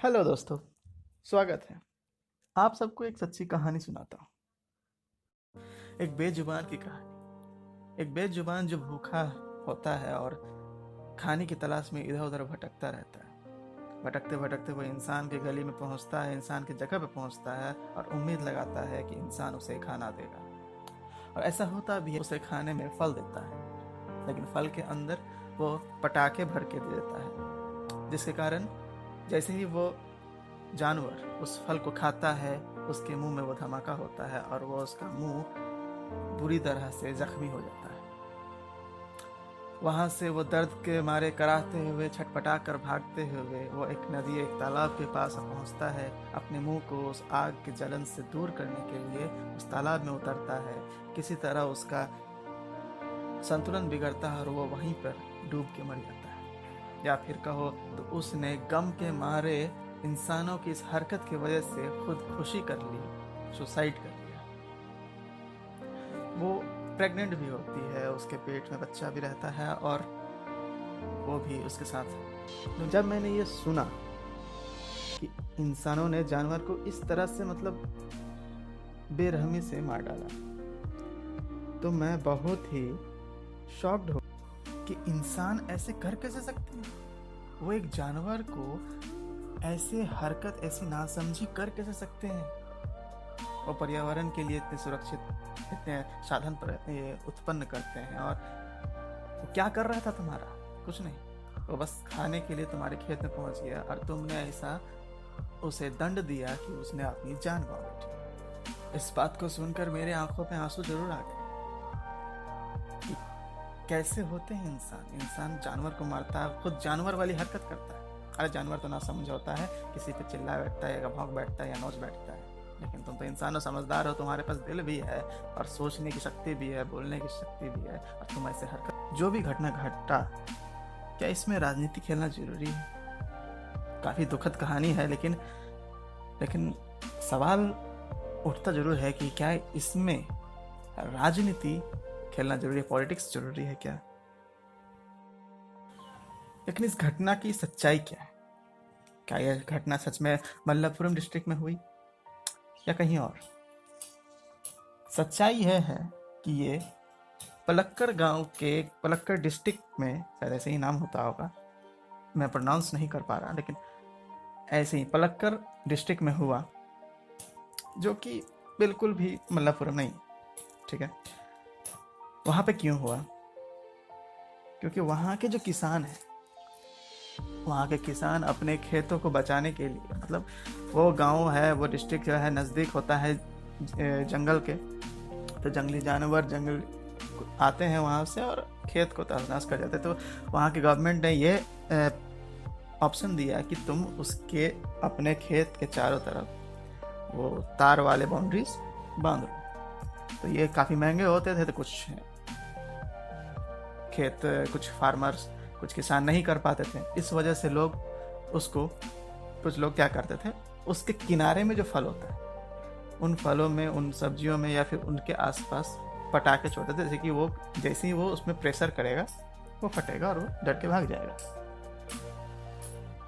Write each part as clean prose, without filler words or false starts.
Hello दोस्तों, स्वागत है। आप सबको एक सच्ची कहानी सुनाता हूँ। एक बेजुबान की कहानी। एक बेजुबान जो भूखा होता है और खाने की तलाश में इधर उधर भटकता रहता है। भटकते भटकते वो इंसान के गली में पहुंचता है, इंसान की जगह पे पहुंचता है और उम्मीद लगाता है कि इंसान उसे खाना देगा। और ऐसा होता भी है, उसे खाने में फल देता है, लेकिन फल के अंदर वो पटाखे भर के दे देता है, जिसके कारण जैसे ही वो जानवर उस फल को खाता है, उसके मुंह में वो धमाका होता है और वो उसका मुंह बुरी तरह से जख्मी हो जाता है। वहां से वो दर्द के मारे कराहते हुए, छटपटा कर भागते हुए वो एक नदी, एक तालाब के पास पहुंचता है। अपने मुंह को उस आग की जलन से दूर करने के लिए उस तालाब में उतरता है। किसी तरह उसका संतुलन बिगड़ता है और वो वहीं पर डूब के मर जाता है। या फिर कहो तो उसने गम के मारे इंसानों की इस हरकत की वजह से खुदकुशी कर ली, सुसाइड कर लिया। वो प्रेग्नेंट भी होती है, उसके पेट में बच्चा भी रहता है और वो भी उसके साथ है। तो जब मैंने ये सुना कि इंसानों ने जानवर को इस तरह से बेरहमी से मार डाला, तो मैं बहुत ही शॉक्ड हो कि इंसान ऐसे कर कैसे सकते हैं। वो एक जानवर को ऐसे हरकत, ऐसी नासमझी कर कैसे सकते हैं। वो पर्यावरण के लिए इतने सुरक्षित, इतने साधन उत्पन्न करते हैं, और वो क्या कर रहा था तुम्हारा? कुछ नहीं, वो बस खाने के लिए तुम्हारे खेत में पहुंच गया और तुमने ऐसा उसे दंड दिया कि उसने अपनी जान गंवा बैठी। इस बात को सुनकर मेरे आंखों में आंसू जरूर आ गए कि कैसे होते हैं इंसान जानवर को मारता है, खुद जानवर वाली हरकत करता है। अरे जानवर तो ना समझ होता है, किसी पे चिल्ला बैठता है या भौंक बैठता है या नोच बैठता है, लेकिन तुम तो इंसान हो, समझदार हो, तुम्हारे पास दिल भी है और सोचने की शक्ति भी है, बोलने की शक्ति भी है, और तुम ऐसे हरकत। जो भी घटना घटा, क्या इसमें राजनीति खेलना जरूरी है? काफी दुखद कहानी है, लेकिन सवाल उठता जरूर है कि क्या इसमें राजनीति खेलना जरूरी है, पॉलिटिक्स जरूरी है क्या? लेकिन इस घटना की सच्चाई क्या है? क्या यह घटना सच में मल्लापुरम डिस्ट्रिक्ट में हुई या कहीं और? सच्चाई यह है कि ये पलक्कड़ गांव के, पलक्कड़ डिस्ट्रिक्ट में, शायद ऐसे ही नाम होता होगा, मैं प्रोनाउंस नहीं कर पा रहा, लेकिन ऐसे ही पलक्कड़ डिस्ट्रिक्ट में हुआ, जो कि बिल्कुल भी मल्लापुरम नहीं। ठीक है, वहां पे क्यों हुआ? क्योंकि वहां के जो किसान हैं, वहाँ के किसान अपने खेतों को बचाने के लिए, मतलब वो गांव है, वो डिस्ट्रिक्ट जो है नज़दीक होता है जंगल के, तो जंगली जानवर जंगल आते हैं वहाँ से और खेत को तहस नहस कर जाते हैं। तो वहाँ की गवर्नमेंट ने ये ऑप्शन दिया कि तुम उसके अपने खेत के चारों तरफ वो तार वाले बाउंड्रीज बांध लो। तो ये काफ़ी महंगे होते थे, तो कुछ फार्मर्स, कुछ किसान नहीं कर पाते थे। इस वजह से कुछ लोग क्या करते थे, उसके किनारे में जो फल होता है, उन फलों में, उन सब्जियों में या फिर उनके आसपास पटाखे छोड़ते थे, जैसे ही वो उसमें प्रेशर करेगा वो फटेगा और वो डर के भाग जाएगा।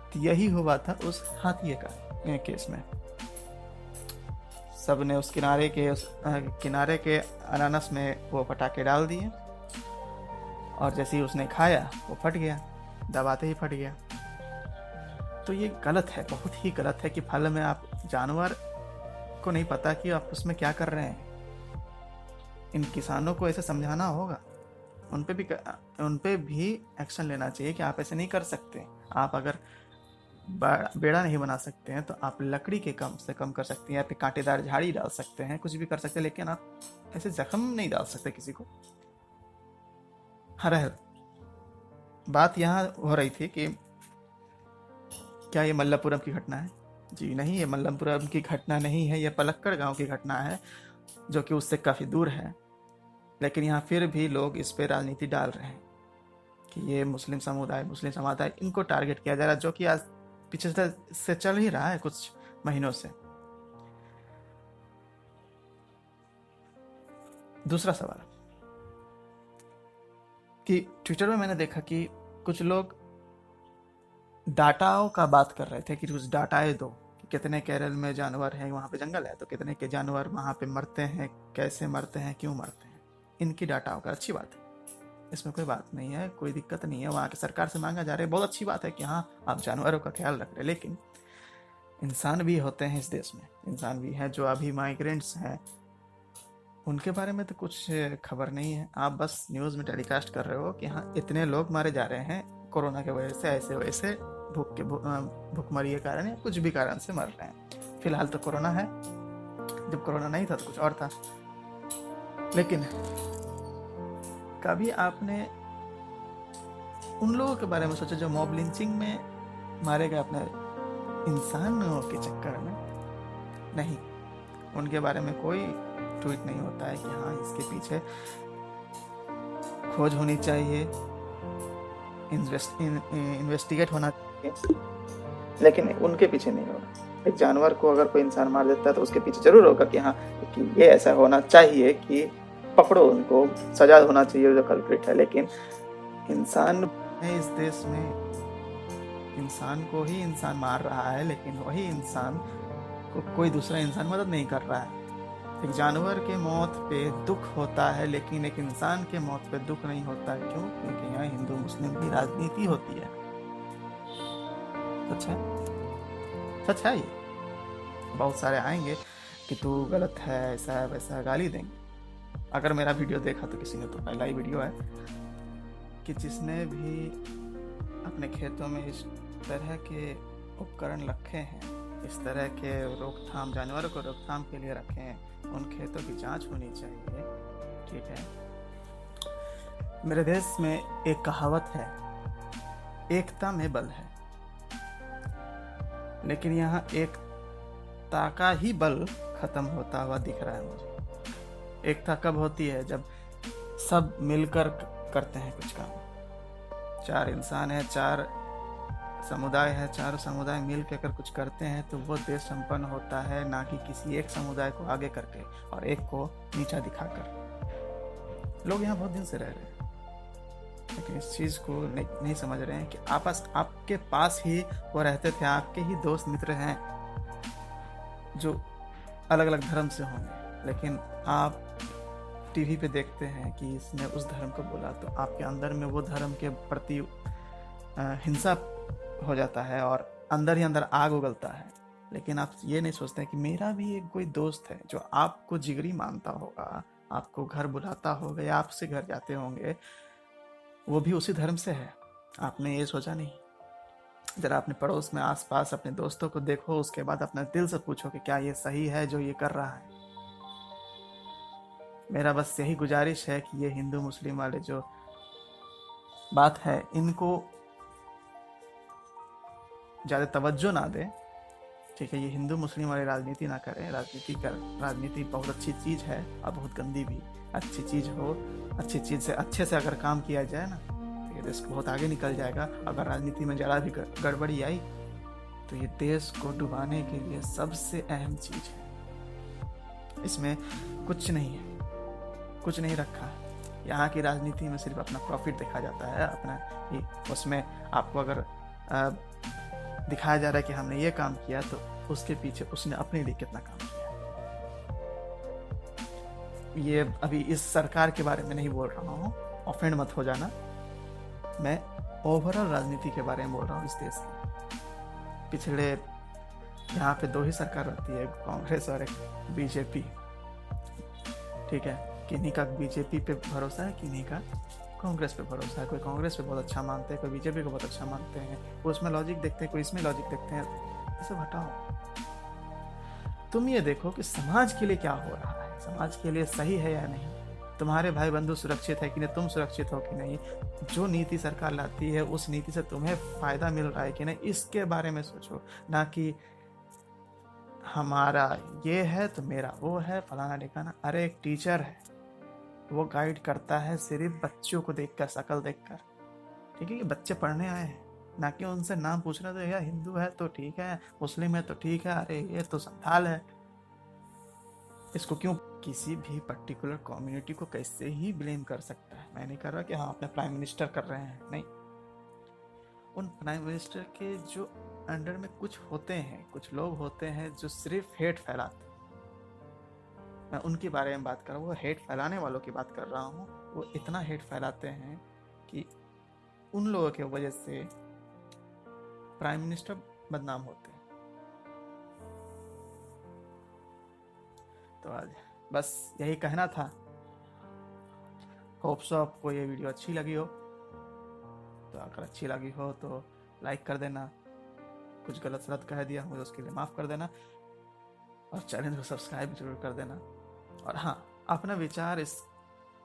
तो यही हुआ था उस हाथिये का केस में। सब ने उस किनारे के अनानस में वो पटाखे डाल दिए, और जैसे ही उसने खाया वो फट गया, दबाते ही फट गया। तो ये गलत है, बहुत ही गलत है कि फल में आप, जानवर को नहीं पता कि आप उसमें क्या कर रहे हैं। इन किसानों को ऐसे समझाना होगा, उन पे भी एक्शन लेना चाहिए कि आप ऐसे नहीं कर सकते। आप अगर बेड़ा नहीं बना सकते हैं तो आप लकड़ी के कम से कम कर सकते हैं, या फिर कांटेदार झाड़ी डाल सकते हैं, कुछ भी कर सकते हैं, लेकिन आप ऐसे जख्म नहीं डाल सकते किसी को। हाँ, बात यहाँ हो रही थी कि क्या ये मल्लापुरम की घटना है? जी नहीं, ये मल्लापुरम की घटना नहीं है, ये पलक्कड़ गांव की घटना है, जो कि उससे काफ़ी दूर है। लेकिन यहाँ फिर भी लोग इस पे राजनीति डाल रहे हैं कि ये मुस्लिम समुदाय, इनको टारगेट किया जा रहा है, जो कि आज पीछे से चल ही रहा है कुछ महीनों से। दूसरा सवाल कि ट्विटर में मैंने देखा कि कुछ लोग डाटाओं का बात कर रहे थे कि कुछ डाटाएं दो कि कितने केरल में जानवर हैं, वहाँ पे जंगल है तो कितने के जानवर वहाँ पे मरते हैं, कैसे मरते हैं, क्यों मरते हैं, इनकी डाटाओं का। अच्छी बात है, इसमें कोई बात नहीं है, कोई दिक्कत नहीं है, वहाँ की सरकार से मांगा जा रहा है, बहुत अच्छी बात है कि हाँ आप जानवरों का ख्याल रख रहे। लेकिन इंसान भी होते हैं इस देश में, इंसान भी हैं जो अभी माइग्रेंट्स हैं, उनके बारे में तो कुछ खबर नहीं है। आप बस न्यूज़ में टेलीकास्ट कर रहे हो कि हाँ इतने लोग मारे जा रहे हैं कोरोना की वजह से, ऐसे वैसे भूखमरी के कारण या कुछ भी कारण से मर रहे हैं। फिलहाल तो कोरोना है, जब कोरोना नहीं था तो कुछ और था। लेकिन कभी आपने उन लोगों के बारे में सोचा जो मॉब लिंचिंग में मारे गए अपने इंसानों के चक्कर में? नहीं, उनके बारे में कोई ट्वीट नहीं होता है कि हाँ इसके पीछे खोज होनी चाहिए, इन्वेस्टिगेट होना चाहिए, लेकिन उनके पीछे नहीं होगा। एक जानवर को अगर कोई इंसान मार देता है तो उसके पीछे जरूर होगा कि हाँ कि ये ऐसा होना चाहिए कि पकड़ो उनको, सजा होना चाहिए जो कल्प्रिट है। लेकिन इंसान इस देश में इंसान को ही इंसान मार रहा है, लेकिन वही इंसान को कोई दूसरा इंसान मदद नहीं कर रहा है। एक जानवर के मौत पे दुख होता है, लेकिन एक इंसान के मौत पे दुख नहीं होता। क्यों? क्योंकि यहाँ हिंदू मुस्लिम की राजनीति होती है। सच है, सच है ये। बहुत सारे आएंगे कि तू गलत है, ऐसा है वैसा है, गाली देंगे। अगर मेरा वीडियो देखा तो किसी ने, तो पहला ही वीडियो है कि जिसने भी अपने खेतों में इस तरह के उपकरण रखे हैं, इस तरह के रोकथाम, जानवरों को रोकथाम के लिए रखे हैं, उन खेतों की जांच होनी चाहिए। ठीक है, मेरे देश में एक कहावत है, एकता में बल है, लेकिन यहाँ एकता का ही बल खत्म होता हुआ दिख रहा है मुझे। एकता कब होती है? जब सब मिलकर करते हैं कुछ काम। 4 इंसान है, 4 समुदाय है, 4 समुदाय मिल के अगर कुछ करते हैं तो वो देश संपन्न होता है, ना कि किसी एक समुदाय को आगे करके और एक को नीचा दिखाकर। लोग यहाँ बहुत दिन से रह रहे हैं, लेकिन इस चीज़ को नहीं समझ रहे हैं कि आपके पास ही वो रहते थे, आपके ही दोस्त मित्र हैं जो अलग अलग धर्म से होंगे, लेकिन आप टीवी पे देखते हैं कि इसने उस धर्म को बोला तो आपके अंदर में वो धर्म के प्रति हिंसा हो जाता है और अंदर ही अंदर आग उगलता है। लेकिन आप ये नहीं सोचते कि मेरा भी एक कोई दोस्त है जो आपको जिगरी मानता होगा, आपको घर बुलाता होगा या आपसे घर जाते होंगे, वो भी उसी धर्म से है। आपने ये सोचा नहीं? जरा अपने पड़ोस में आसपास अपने दोस्तों को देखो, उसके बाद अपने दिल से पूछो कि क्या ये सही है जो ये कर रहा है। मेरा बस यही गुजारिश है कि ये हिंदू मुस्लिम वाले जो बात है, इनको ज़्यादा तवज्जो ना दें। ठीक है, ये हिंदू मुस्लिम वाली राजनीति ना करें। राजनीति बहुत अच्छी चीज़ है और बहुत गंदी भी। अच्छी चीज़ हो, अच्छी चीज़ से अच्छे से अगर काम किया जाए ना तो ये देश को बहुत आगे निकल जाएगा। अगर राजनीति में ज़रा भी गड़बड़ी आई तो ये देश को डुबाने के लिए सबसे अहम चीज़ है। इसमें कुछ नहीं है, कुछ नहीं रखा है। यहाँ की राजनीति में सिर्फ अपना प्रॉफिट देखा जाता है, अपना ही। उसमें आपको अगर दिखाया जा रहा है कि हमने ये काम किया तो उसके पीछे उसने अपने लिए कितना काम किया। ये अभी इस सरकार के बारे में नहीं बोल रहा हूँ, ऑफेंड मत हो जाना। मैं ओवरऑल राजनीति के बारे में बोल रहा हूँ इस देश की। पिछले यहाँ पे 2 ही सरकार रहती है, कांग्रेस और एक बीजेपी। ठीक है, किन्हीं का बीजेपी पे भरोसा है, किन्हीं का कांग्रेस पे भरोसा है। कोई कांग्रेस पे बहुत अच्छा मानते हैं, कोई बीजेपी को बहुत अच्छा मानते हैं, कोई उसमें लॉजिक देखते हैं, कोई इसमें लॉजिक देखते हैं। इसे हटाओ, तुम ये देखो कि समाज के लिए क्या हो रहा है, समाज के लिए सही है या नहीं, तुम्हारे भाई बंधु सुरक्षित है कि नहीं, तुम सुरक्षित हो कि नहीं, जो नीति सरकार लाती है उस नीति से तुम्हें फायदा मिल रहा है कि नहीं, इसके बारे में सोचो। ना कि हमारा ये है तो मेरा वो है, फलाना ढिकाना। अरे एक टीचर है, वो गाइड करता है सिर्फ बच्चों को देखकर, शक्ल देखकर। ठीक है, कि बच्चे पढ़ने आए हैं, ना कि उनसे नाम पूछना। तो यार हिंदू है तो ठीक है, मुस्लिम है तो ठीक है, अरे ये तो संथाल है, इसको क्यों? किसी भी पर्टिकुलर कम्युनिटी को कैसे ही ब्लेम कर सकता है। मैं नहीं कर रहा कि हाँ अपने प्राइम मिनिस्टर कर रहे हैं, नहीं। उन प्राइम मिनिस्टर के जो अंडर में कुछ होते हैं, कुछ लोग होते हैं जो सिर्फ हेट फैलाते हैं। मैं उनके बारे में बात कर रहा हूँ, वो हेट फैलाने वालों की बात कर रहा हूँ। वो इतना हेट फैलाते हैं कि उन लोगों की वजह से प्राइम मिनिस्टर बदनाम होते हैं। तो आज बस यही कहना था। होप सो आपको ये वीडियो अच्छी लगी हो। तो अगर अच्छी लगी हो तो लाइक कर देना। कुछ गलत सलत कह दिया मुझे उसके लिए माफ़ कर देना, और चैनल को सब्सक्राइब जरूर कर देना। और हाँ, अपना विचार इस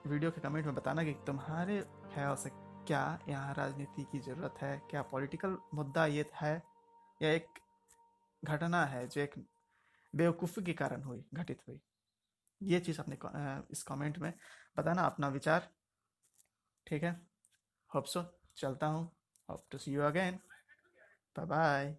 वीडियो के कमेंट में बताना कि तुम्हारे ख्याल से क्या यहाँ राजनीति की ज़रूरत है, क्या पॉलिटिकल मुद्दा ये है, या एक घटना है जो एक बेवकूफ़ी के कारण घटित हुई। ये चीज़ अपने इस कमेंट में बताना अपना विचार। ठीक है, होप सो। चलता हूँ। Hope to see you again. Bye bye.